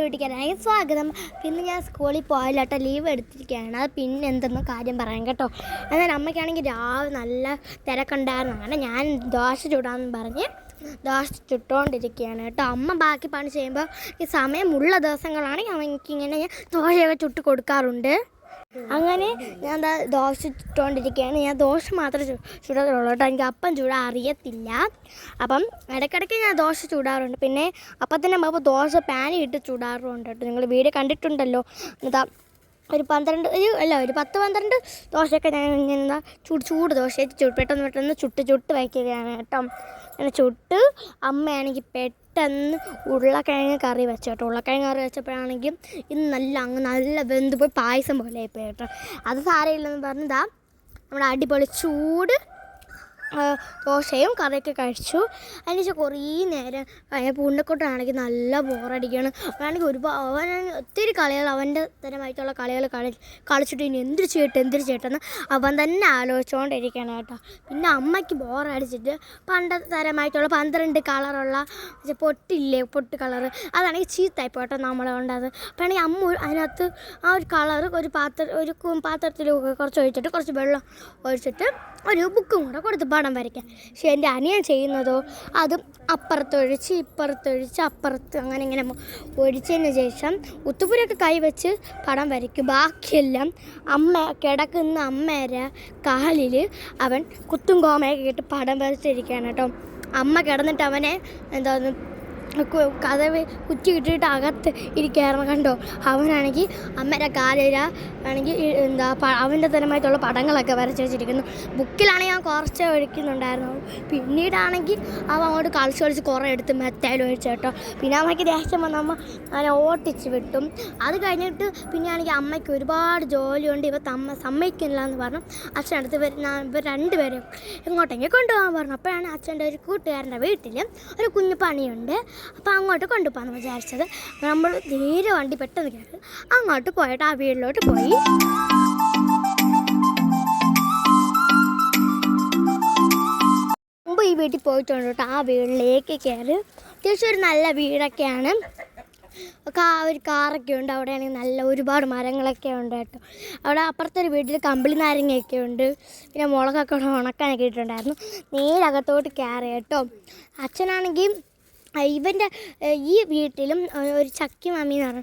എൻ്റെ വീട്ടിലേക്ക് സ്വാഗതം. പിന്നെ ഞാൻ സ്കൂളിൽ പോയില്ല കേട്ടോ, ലീവ് എടുത്തിരിക്കുകയാണ്. അത് പിന്നെ എന്തെന്ന് കാര്യം പറയാം കേട്ടോ. എന്നാൽ അമ്മയ്ക്കാണെങ്കിൽ രാവിലെ നല്ല തിരക്കുണ്ടായിരുന്നു. അങ്ങനെ ഞാൻ ദോശ ചുടാമെന്ന് പറഞ്ഞ് ദോശ ചുട്ടുകൊണ്ടിരിക്കുകയാണ് കേട്ടോ. അമ്മ ബാക്കി പണി ചെയ്യുമ്പോൾ ഈ സമയമുള്ള ദിവസങ്ങളാണെങ്കിൽ എനിക്കിങ്ങനെ ഞാൻ ദോശയൊക്കെ ചുട്ട് കൊടുക്കാറുണ്ട്. അങ്ങനെ ഞാൻ എന്താ ദോശ ചുട്ടുകൊണ്ടിരിക്കുകയാണ്. ഞാൻ ദോശ മാത്രമേ ചുടത്തുള്ളൂ കേട്ടോ, എനിക്ക് അപ്പം ചൂടാൻ അറിയത്തില്ല. അപ്പം ഇടയ്ക്കിടയ്ക്ക് ഞാൻ ദോശ ചൂടാറുണ്ട്. പിന്നെ അപ്പത്തിൻ്റെ മുമ്പ് ദോശ പാനിട്ട് ചൂടാറുണ്ട് കേട്ടോ. നിങ്ങൾ വീഡിയോ കണ്ടിട്ടുണ്ടല്ലോ. എന്താ ഒരു 10-12 ദോശയൊക്കെ ഞാൻ ഇങ്ങനെ എന്താ ചൂട് ദോശ പെട്ടെന്ന് ചുട്ട് വയ്ക്കുകയാണ് കേട്ടോ. അങ്ങനെ ചുട്ട് അമ്മയാണെങ്കിൽ പെട്ടെന്ന് ഉരുളക്കിഴങ്ങ് കറി വെച്ചു കേട്ടോ. ഉരുളക്കിഴങ്ങ് കറി വെച്ചപ്പോഴാണെങ്കിൽ ഇന്ന് നല്ല വെന്ത് പോയി പായസം പോലെ ആയിപ്പോയി കേട്ടോ. അത് സാരമില്ലെന്ന് പറഞ്ഞതാ നമ്മുടെ അടിപൊളി ചൂട് ദോശയും കറിയൊക്കെ കഴിച്ചു. അതിനുശേഷം കുറേ നേരം പുണ്ണക്കൊട്ടാണെങ്കിൽ നല്ല ബോറടിക്കുകയാണ്. അവനാണെങ്കിൽ അവനാണെങ്കിൽ ഒത്തിരി കളികൾ അവൻ്റെ തരമായിട്ടുള്ള കളികൾ കളിച്ചിട്ട് ഇനി എന്തൊരു ചെയ്യട്ടെന്ന് അവൻ തന്നെ ആലോചിച്ചുകൊണ്ടിരിക്കുകയാണ് കേട്ടോ. പിന്നെ അമ്മയ്ക്ക് ബോറടിച്ചിട്ട് പണ്ടത്തെ തരമായിട്ടുള്ള 12 കളറുള്ള പൊട്ട് കളറ് അതാണെങ്കിൽ ചീത്തായി പോട്ടോ നമ്മളെ കൊണ്ടത്. അപ്പോൾ ആണെങ്കിൽ അമ്മ അതിനകത്ത് ആ ഒരു കളറ് ഒരു പാത്രത്തിൽ കുറച്ച് ഒഴിച്ചിട്ട് കുറച്ച് വെള്ളം ഒഴിച്ചിട്ട് ഒരു ബുക്കും കൂടെ കൊടുത്ത് പടം വരയ്ക്കാൻ. പക്ഷേ എൻ്റെ അനിയൻ ചെയ്യുന്നതോ അതും അപ്പുറത്തൊഴിച്ച് ഇപ്പുറത്തൊഴിച്ച് അപ്പുറത്ത് അങ്ങനെ ഒഴിച്ചതിന് ശേഷം ഉത്തുപുരൊക്കെ കൈവച്ച് പടം വരയ്ക്കും. ബാക്കിയെല്ലാം കിടക്കുന്ന അമ്മേരെ കാലിൽ അവൻ കുത്തും കോമയൊക്കെ ഇട്ട് പടം വരച്ചിരിക്കുകയാണ് കേട്ടോ. അമ്മ കിടന്നിട്ട് അവനെ കഥവ് കുറ്റി ഇട്ടിട്ട് അകത്ത് ഇരിക്കുകയായിരുന്നു കണ്ടോ. അവനാണെങ്കിൽ അമ്മയുടെ ആണെങ്കിൽ അവൻ്റെ തരമായിട്ടുള്ള പടങ്ങളൊക്കെ വരച്ച് വെച്ചിരിക്കുന്നു. ബുക്കിലാണെങ്കിൽ ഞാൻ കുറച്ച് ഒഴിക്കുന്നുണ്ടായിരുന്നു. പിന്നീടാണെങ്കിൽ അവൻ അങ്ങോട്ട് കളിച്ച് കുറേ എടുത്ത് മെത്തയിൽ ഒഴിച്ചു കേട്ടോ. പിന്നെ അമ്മയ്ക്ക് ദേഷ്യം വന്ന അമ്മ അവനെ ഓട്ടിച്ച് വിട്ടും. അത് കഴിഞ്ഞിട്ട് പിന്നെ ആണെങ്കിൽ അമ്മയ്ക്ക് ഒരുപാട് ജോലിയുണ്ട്, അമ്മ സമ്മതിക്കില്ല എന്ന് പറഞ്ഞു അച്ഛനടുത്ത് ഇവർ രണ്ടുപേരും എങ്ങോട്ടെങ്കിലും കൊണ്ടുപോകാൻ പറഞ്ഞു. അപ്പോഴാണ് അച്ഛൻ്റെ ഒരു കൂട്ടുകാരൻ്റെ വീട്ടിൽ ഒരു കുഞ്ഞു പണിയുണ്ട്, അപ്പോൾ അങ്ങോട്ട് കൊണ്ടുപോകാമെന്ന് വിചാരിച്ചത്. നമ്മൾ നേരെ വണ്ടി പെട്ടെന്ന് കയറി അങ്ങോട്ട് പോയിട്ട് ആ വീട്ടിലോട്ട് പോയി. മുമ്പ് ഈ വീട്ടിൽ പോയിട്ടുണ്ട് കേട്ടോ. ആ വീട്ടിലേക്ക് കയറി അത്യാവശ്യം ഒരു നല്ല വീടൊക്കെയാണ്. ഒരു കാറൊക്കെ ഉണ്ട്. അവിടെയാണെങ്കിൽ ഒരുപാട് മരങ്ങളൊക്കെ ഉണ്ട് കേട്ടോ. അവിടെ അപ്പുറത്തൊരു വീട്ടിൽ കമ്പിളി നാരങ്ങയൊക്കെ ഉണ്ട്. പിന്നെ മുളകൊക്കെ ഉണക്കാനൊക്കെ ഇട്ടിട്ടുണ്ടായിരുന്നു. നേരെ അകത്തോട്ട് കയറി കേട്ടോ. അച്ഛനാണെങ്കിൽ ഇവൻ്റെ ഈ വീട്ടിലും ഒരു ചക്കി മമ്മി എന്ന്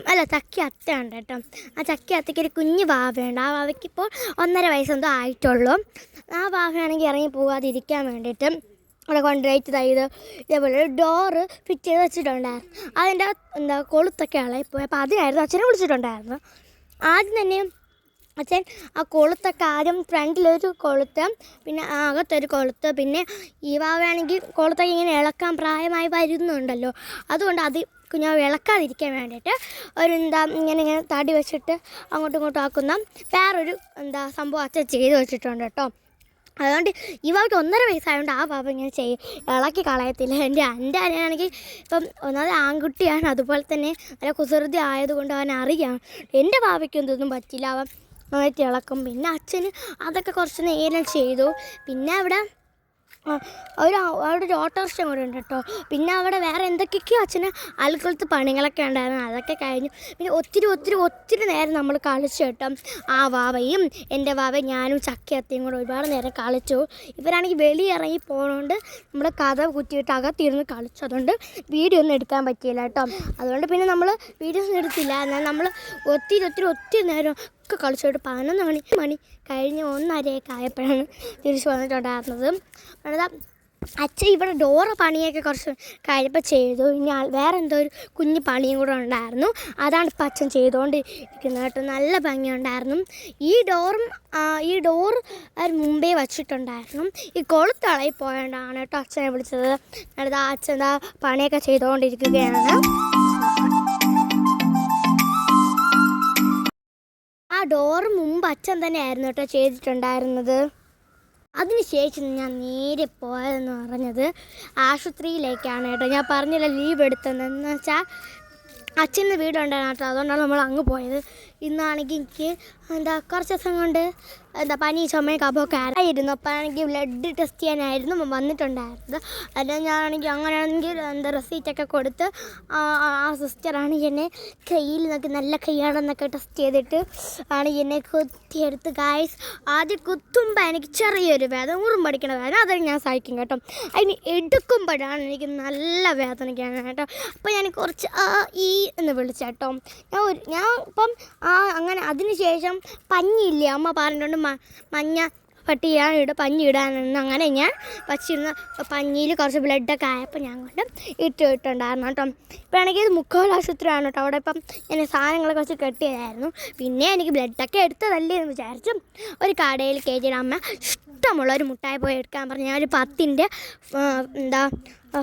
പറഞ്ഞ ചക്കി അത്ത ഉണ്ട് കേട്ടോ. ആ ചക്കി അത്തയ്ക്ക് ഒരു കുഞ്ഞ് വാവയുണ്ട്. ആ വാവയ്ക്കിപ്പോൾ 1.5 വയസ്സെന്തോ ആയിട്ടുള്ളൂ. ആ വാവയാണെങ്കിൽ ഇറങ്ങി പോകാതിരിക്കാൻ വേണ്ടിയിട്ട് അവിടെ കൊണ്ടുപോയിട്ട് ഇതേപോലെ ഡോറ് ഫിറ്റ് ചെയ്ത് വെച്ചിട്ടുണ്ടായിരുന്നു. അതിൻ്റെ കൊളുത്തൊക്കെ ഇളകിപ്പോയി. അപ്പോൾ അതിനായിരുന്നു അച്ഛനെ വിളിച്ചിട്ടുണ്ടായിരുന്നു. ആദ്യം തന്നെ അച്ഛൻ ആ കൊളുത്തൊക്കെ ആദ്യം ഫ്രണ്ടിലൊരു കൊളുത്ത്, പിന്നെ അകത്തൊരു കൊളുത്ത്, പിന്നെ ഈ വാവയാണെങ്കിൽ കൊളുത്തൊക്കെ ഇങ്ങനെ ഇളക്കാൻ പ്രായമായി വരുന്നുണ്ടല്ലോ, അതുകൊണ്ട് അത് കുഞ്ഞാ ഇളക്കാതിരിക്കാൻ വേണ്ടിയിട്ട് ഇങ്ങനെ തടി വെച്ചിട്ട് അങ്ങോട്ടും ഇങ്ങോട്ടും ആക്കുന്ന വേറൊരു സംഭവം അച്ഛൻ ചെയ്ത് വെച്ചിട്ടുണ്ട് കേട്ടോ. അതുകൊണ്ട് ഈ വാവയ്ക്ക് 1.5 വയസ്സായതുകൊണ്ട് ആ വാവ ഇങ്ങനെ ഇളക്കി കളയത്തില്ല. എൻ്റെ അനിയനാണെങ്കിൽ ഇപ്പം ഒന്നാമത് ആൺകുട്ടിയാണ്, അതുപോലെ തന്നെ നല്ല കുസൃതി ആയതുകൊണ്ട് അവൻ അറിയാം. എൻ്റെ വാവയ്ക്കൊന്നും ഇതൊന്നും പറ്റില്ല, അവൻ നന്നായിട്ട് ഇളക്കും. പിന്നെ അച്ഛന് അതൊക്കെ കുറച്ച് നേരം ചെയ്തു. പിന്നെ അവിടെ ഒരു ഓട്ടോറിക്ഷ കൂടെ ഉണ്ട് കേട്ടോ. പിന്നെ അവിടെ വേറെ എന്തൊക്കെയൊക്കെയോ അച്ഛന് അൽക്കുലത്ത് പണികളൊക്കെ ഉണ്ടായിരുന്നു, അതൊക്കെ കഴിഞ്ഞു. പിന്നെ ഒത്തിരി നേരം നമ്മൾ കളിച്ചു കേട്ടോ. ആ വാവയും എൻ്റെ വാവയും ഞാനും ചക്കയത്തയും കൂടെ ഒരുപാട് നേരം കളിച്ചു. ഇവരാണെങ്കിൽ വെളിയിറങ്ങി പോകുന്നതുകൊണ്ട് നമ്മുടെ കഥ കുറ്റിയിട്ട് അകത്തിരുന്ന് കളിച്ചു. അതുകൊണ്ട് വീഡിയോ ഒന്നും എടുക്കാൻ പറ്റിയില്ല കേട്ടോ. അതുകൊണ്ട് പിന്നെ നമ്മൾ വീഡിയോസ് എടുത്തില്ല. എന്നാൽ നമ്മൾ ഒത്തിരി നേരം ഒക്കെ കളിച്ചോട്ട് 11 മണി കഴിഞ്ഞ് 1:30 ആയപ്പോഴാണ് തിരിച്ചു വന്നിട്ടുണ്ടായിരുന്നത്. അച്ഛൻ ഇവിടെ ഡോറ് പണിയൊക്കെ കുറച്ച് കഴിഞ്ഞപ്പോൾ ചെയ്തു. ഇനി വേറെ എന്തോ ഒരു കുഞ്ഞു പണിയും കൂടെ ഉണ്ടായിരുന്നു, അതാണ് ഇപ്പം അച്ഛൻ ചെയ്തുകൊണ്ടിരിക്കുന്നത് കേട്ടോ. നല്ല ഭംഗിയുണ്ടായിരുന്നു. ഈ ഡോർ മുമ്പേ വച്ചിട്ടുണ്ടായിരുന്നു. ഈ കൊളുത്തളയിൽ പോയോണ്ടാണ് കേട്ടോ അച്ഛനെ വിളിച്ചത്. അച്ഛൻ പണിയൊക്കെ ചെയ്തുകൊണ്ടിരിക്കുകയാണ്. ആ ഡോറ് മുമ്പ് അച്ഛൻ തന്നെ ആയിരുന്നു കേട്ടോ ചെയ്തിട്ടുണ്ടായിരുന്നത്. അതിനുശേഷം ഞാൻ നേരെ പോയതെന്ന് പറഞ്ഞത് ആശുപത്രിയിലേക്കാണ് കേട്ടോ. ഞാൻ പറഞ്ഞില്ല ലീവ് എടുത്തതെന്ന് വെച്ചാൽ അച്ഛൻ്റെ വീടുണ്ടായിരുന്നു കേട്ടോ, അതുകൊണ്ടാണ് നമ്മൾ അങ്ങ് പോയത്. ഇന്നാണെങ്കിൽ എനിക്ക് കുറച്ച് ദിവസം കൊണ്ട് പനി ചുമയും കഫമൊക്കെ ആയിരുന്നു. അപ്പോൾ ആണെങ്കിൽ ബ്ലഡ് ടെസ്റ്റ് ചെയ്യാനായിരുന്നു വന്നിട്ടുണ്ടായിരുന്നത്. അല്ലെങ്കിൽ ഞാനാണെങ്കിൽ അങ്ങനെയാണെങ്കിൽ റെസീറ്റൊക്കെ കൊടുത്ത് ആ സിസ്റ്ററാണെങ്കിൽ എന്നെ കയ്യിൽ നിന്നൊക്കെ നല്ല കൈയാണെന്നൊക്കെ ടെസ്റ്റ് ചെയ്തിട്ട് ആണെങ്കിൽ എന്നെ കുത്തിയെടുത്ത് ഗായ്സ്. ആദ്യം കുത്തുമ്പോൾ എനിക്ക് ചെറിയൊരു വേദന, ഉറുമ്പടിക്കണ വേദന, അതൊക്കെ ഞാൻ സഹിക്കും കേട്ടോ. അതിന് എടുക്കുമ്പോഴാണ് എനിക്ക് നല്ല വേദനയ്ക്കാണ് കേട്ടോ. അപ്പോൾ ഞാൻ കുറച്ച് എന്ന് വിളിച്ചേട്ടോ. ഞാൻ ഇപ്പം അങ്ങനെ അതിന് ശേഷം പഞ്ഞിയില്ലേ അമ്മ പറഞ്ഞിട്ടുണ്ട് മഞ്ഞ പഞ്ഞി ഇടാനെന്ന്. അങ്ങനെ ഞാൻ വച്ചിരുന്ന പഞ്ഞിയിൽ കുറച്ച് ബ്ലഡൊക്കെ ആയപ്പോൾ ഞാൻ കൊണ്ട് ഇട്ടിട്ടുണ്ടായിരുന്നു കേട്ടോ. ഇപ്പോഴാണെങ്കിൽ ഇത് മുക്കോൽ ആശുപത്രിയാണ് കേട്ടോ. അവിടെ ഇപ്പം ഞാൻ സാധനങ്ങളൊക്കെ വെച്ച് കെട്ടിയതായിരുന്നു. പിന്നെ എനിക്ക് ബ്ലഡൊക്കെ എടുത്തതല്ലേ എന്ന് വിചാരിച്ചു ഒരു കടയിൽ കയറ്റിയിട്ട് അമ്മ ഇഷ്ടമുള്ളൊരു മുട്ടായി പോയി എടുക്കാൻ പറഞ്ഞു. ഞാൻ ഒരു 10-ൻ്റെ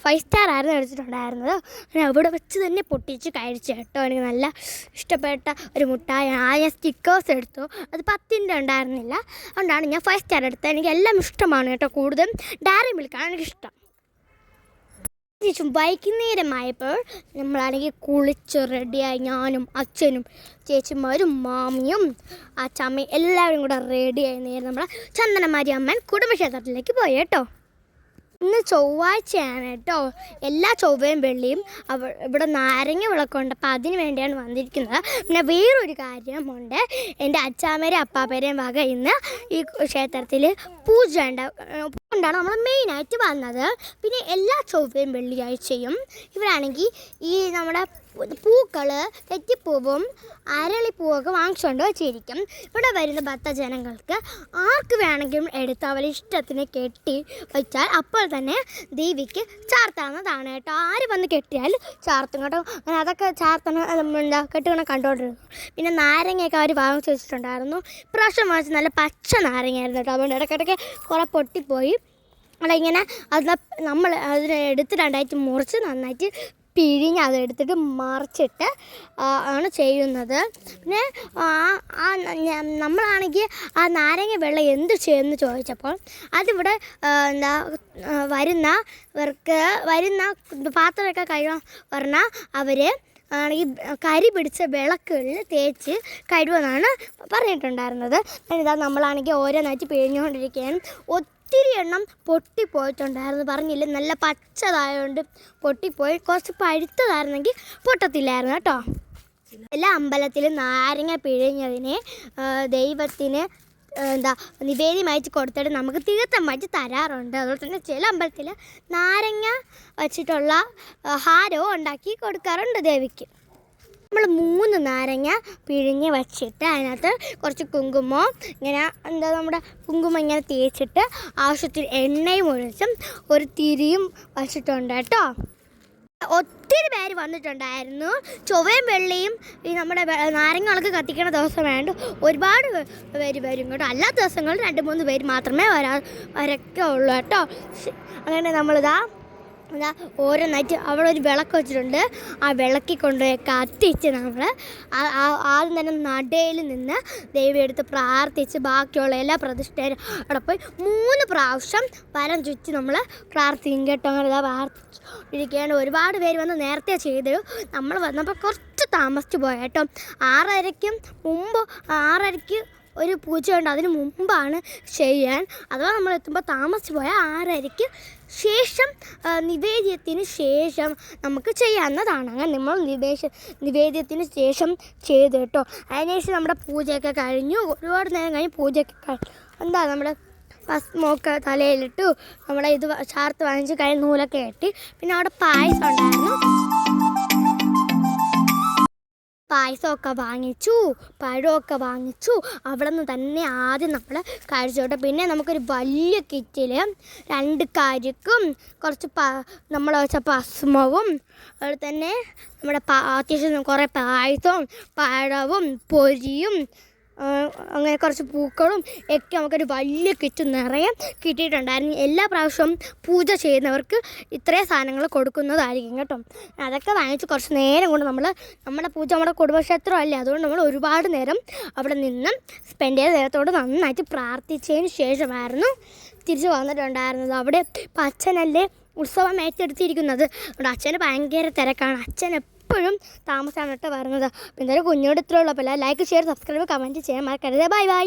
5 സ്റ്റാർ ആയിരുന്നു എടുത്തിട്ടുണ്ടായിരുന്നത്. ഞാൻ അവിടെ വെച്ച് തന്നെ പൊട്ടിച്ച് കഴിച്ചു കേട്ടോ. എനിക്ക് നല്ല ഇഷ്ടപ്പെട്ട ഒരു മുട്ടായി. ഞാൻ സ്റ്റിക്കേഴ്സ് എടുത്തു, അത് 10-ൻ്റെ ഉണ്ടായിരുന്നില്ല, അതുകൊണ്ടാണ് ഞാൻ 5 സ്റ്റാർ എടുത്തത്. എനിക്ക് എല്ലാം ഇഷ്ടമാണ് കേട്ടോ. കൂടുതലും ഡയറി മിൽക്കാണ് എനിക്കിഷ്ടം. ശേഷം വൈകുന്നേരമായപ്പോൾ നമ്മളാണെങ്കിൽ കുളിച്ച് റെഡിയായി ഞാനും അച്ഛനും ചേച്ചിമാരും മാമിയും അച്ഛമ്മയും എല്ലാവരും കൂടെ റെഡിയായി നേരെ നമ്മളെ ചന്ദനമാരി അമ്മൻ കുടുംബക്ഷേത്രത്തിലേക്ക് പോയി കേട്ടോ. ഇന്ന് ചൊവ്വാഴ്ചയാണ് കേട്ടോ. എല്ലാ ചൊവ്വയും വെള്ളിയും ഇവിടെ നാരങ്ങ വിളക്കുണ്ട്. അപ്പോൾ അതിന് വേണ്ടിയാണ് വന്നിരിക്കുന്നത്. പിന്നെ വേറൊരു കാര്യമുണ്ട്, എൻ്റെ അച്ചാമ്മേരെയും അപ്പാപ്പേരെയും വക ഇന്ന് ഈ ക്ഷേത്രത്തിൽ പൂജ കൊണ്ടാണ് നമ്മൾ മെയിനായിട്ട് വന്നത്. പിന്നെ എല്ലാ ചൊവ്വയും വെള്ളിയാഴ്ചയും ഇവരാണെങ്കിൽ ഈ നമ്മുടെ പൂക്കൾ, തെറ്റിപ്പൂവും അരളിപ്പൂവൊക്കെ വാങ്ങിച്ചുകൊണ്ട് വെച്ചിരിക്കും. ഇവിടെ വരുന്ന ഭക്തജനങ്ങൾക്ക് ആർക്ക് വേണമെങ്കിലും എടുത്ത് അവരെ ഇഷ്ടത്തിന് കെട്ടി വെച്ചാൽ അപ്പോൾ തന്നെ ദേവിക്ക് ചാർത്താവുന്നതാണ് കേട്ടോ. ആര് വന്ന് കെട്ടിയാൽ ചാർത്തും കേട്ടോ. അങ്ങനെ അതൊക്കെ കെട്ടുകണ കണ്ടുകൊണ്ടിരുന്നു. പിന്നെ നാരങ്ങയൊക്കെ അവർ വാങ്ങിച്ച് വെച്ചിട്ടുണ്ടായിരുന്നു. ഇപ്രാവശ്യം വാങ്ങിച്ച് നല്ല പച്ച നാരങ്ങയായിരുന്നു കേട്ടോ. അതുകൊണ്ട് ഇടയ്ക്കിടയ്ക്ക് കുറേ പൊട്ടിപ്പോയി. ഇങ്ങനെ നമ്മൾ അതിനെ എടുത്ത് രണ്ടായിട്ട് മുറിച്ച് നന്നായിട്ട് പിഴിഞ്ഞ് അതെടുത്തിട്ട് മറിച്ചിട്ട് ആണ് ചെയ്യുന്നത്. പിന്നെ നമ്മളാണെങ്കിൽ ആ നാരങ്ങ വെള്ളം എന്ത് ചെയ്യുമെന്ന് ചോദിച്ചപ്പോൾ അതിവിടെ വരുന്ന പാത്രമൊക്കെ കഴുകാൻ പറഞ്ഞാൽ അവർ ആണെങ്കിൽ കരി പിടിച്ച വിളക്കുകളിൽ തേച്ച് കഴിവെന്നാണ് പറഞ്ഞിട്ടുണ്ടായിരുന്നത്. ഇതാ നമ്മളാണെങ്കിൽ ഓരോന്നായിട്ട് പിഴിഞ്ഞുകൊണ്ടിരിക്കുകയാണ്. ഒത്തിരി എണ്ണം പൊട്ടിപ്പോയിട്ടുണ്ടായിരുന്നു. പറഞ്ഞില്ല, നല്ല പച്ചതായതുകൊണ്ട് പൊട്ടിപ്പോയി. കുറച്ച് പഴുത്തതായിരുന്നെങ്കിൽ പൊട്ടത്തില്ലായിരുന്നു കേട്ടോ. എല്ലാ അമ്പലത്തിലും നാരങ്ങ പിഴിഞ്ഞതിനെ ദൈവത്തിന് നിവേദ്യമായിട്ട് കൊടുത്തിട്ട് നമുക്ക് തീർത്ഥമായിട്ട് തരാറുണ്ട്. അതുപോലെ തന്നെ ചില അമ്പലത്തിൽ നാരങ്ങ വച്ചിട്ടുള്ള ഹാരവും ഉണ്ടാക്കി കൊടുക്കാറുണ്ട് ദേവിക്ക്. നമ്മൾ 3 നാരങ്ങ പിഴിഞ്ഞ് വച്ചിട്ട് അതിനകത്ത് കുറച്ച് കുങ്കുമം നമ്മുടെ കുങ്കുമം ഇങ്ങനെ തേച്ചിട്ട് ആവശ്യത്തിന് എണ്ണയും ഒഴിച്ചും ഒരു തിരിയും വച്ചിട്ടുണ്ട് കേട്ടോ. ഒത്തിരി പേര് വന്നിട്ടുണ്ടായിരുന്നു. ചൊവ്വയും വെള്ളിയും ഈ നമ്മുടെ നാരങ്ങളൊക്കെ കത്തിക്കണ ദിവസം വേണ്ട ഒരുപാട് പേര് വരും കേട്ടോ. അല്ലാത്ത ദിവസങ്ങളിൽ 2-3 പേര് മാത്രമേ വരൊക്കെ ഉള്ളൂ കേട്ടോ. അങ്ങനെ നമ്മളിതാ ഓരോന്നായിട്ട് അവിടെ ഒരു വിളക്ക് വെച്ചിട്ടുണ്ട്. ആ വിളക്കി കൊണ്ടുപോയി കത്തിച്ച് നമ്മൾ ആദ്യം തന്നെ നടയിൽ നിന്ന് ദേവി എടുത്ത് പ്രാർത്ഥിച്ച് ബാക്കിയുള്ള എല്ലാ പ്രതിഷ്ഠയും അവിടെ പോയി 3 പ്രാവശ്യം വരം ചുറ്റി നമ്മൾ പ്രാർത്ഥിക്കും കേട്ടോ. അങ്ങനെ പ്രാർത്ഥിച്ചു ഇരിക്കുകയാണ്. ഒരുപാട് പേര് വന്ന് നേരത്തെ ചെയ്തു. നമ്മൾ വന്നപ്പോൾ കുറച്ച് താമസിച്ച് പോയ കേട്ടോ. 6:30 ഒരു പൂജയുണ്ട്, അതിന് മുമ്പാണ് ചെയ്യാൻ. അഥവാ നമ്മൾ എത്തുമ്പോൾ താമസിച്ച് പോയാൽ 6:30 ശേഷം നിവേദ്യത്തിന് ശേഷം നമുക്ക് ചെയ്യാവുന്നതാണ്. അങ്ങനെ നമ്മൾ നിവേദ്യത്തിന് ശേഷം ചെയ്ത് കേട്ടോ. അതിനുശേഷം നമ്മുടെ പൂജയൊക്കെ കഴിഞ്ഞു. ഒരുപാട് നേരം കഴിഞ്ഞ് പൂജയൊക്കെ കഴിഞ്ഞു. നമ്മുടെ ഭസ്മമൊക്കെ തലയിലിട്ടു. നമ്മുടെ ഇത് ചാർത്ത് വാങ്ങിച്ച് കഴിഞ്ഞ് നൂലൊക്കെ കെട്ടി. പിന്നെ അവിടെ പായസം ഉണ്ടായിരുന്നു. പായസമൊക്കെ വാങ്ങിച്ചു, പഴമൊക്കെ വാങ്ങിച്ചു. അവിടെ നിന്ന് തന്നെ ആദ്യം നമ്മൾ കഴിച്ചോട്ടെ. പിന്നെ നമുക്കൊരു വലിയ കിറ്റിൽ 2 കരിക്കും കുറച്ച് നമ്മൾ വെച്ച ഭസ്മവും അതുപോലെ തന്നെ നമ്മുടെ അത്യാവശ്യം കുറേ പായസവും പഴവും പൊരിയും അങ്ങനെ കുറച്ച് പൂക്കളും ഒക്കെ നമുക്കൊരു വലിയ കിറ്റ് നിറയെ കിട്ടിയിട്ടുണ്ടായിരുന്നു. എല്ലാ പ്രാവശ്യവും പൂജ ചെയ്യുന്നവർക്ക് ഇത്രയും സാധനങ്ങൾ കൊടുക്കുന്നതായിരിക്കും കേട്ടോ. അതൊക്കെ വാങ്ങിച്ച് കുറച്ച് നേരം കൊണ്ട് നമ്മുടെ പൂജ നമ്മുടെ കുടുംബക്ഷേത്രം അല്ലേ, അതുകൊണ്ട് നമ്മൾ ഒരുപാട് നേരം അവിടെ നിന്ന് സ്പെൻഡ് ചെയ്ത ദൈവത്തോട് നന്നായിട്ട് പ്രാർത്ഥിച്ചതിന് ശേഷമായിരുന്നു തിരിച്ച് വന്നിട്ടുണ്ടായിരുന്നത്. അവിടെ ഇപ്പം അച്ഛനല്ലേ ഉത്സവം ഏറ്റെടുത്തിരിക്കുന്നത്. അവിടെ അച്ഛന് ഭയങ്കര തിരക്കാണ്. അച്ഛൻ എപ്പോഴും താമസമാണ് കേട്ടോ വരുന്നത്. അപ്പോൾ എന്തായാലും കുഞ്ഞോട് ഇത്രേ ഉള്ളൂ. അപ്പോൾ ലൈക്ക് ഷെയർ സബ്സ്ക്രൈബ് കമൻറ്റ് ചെയ്യാൻ മറക്കരുത്. Bye bye.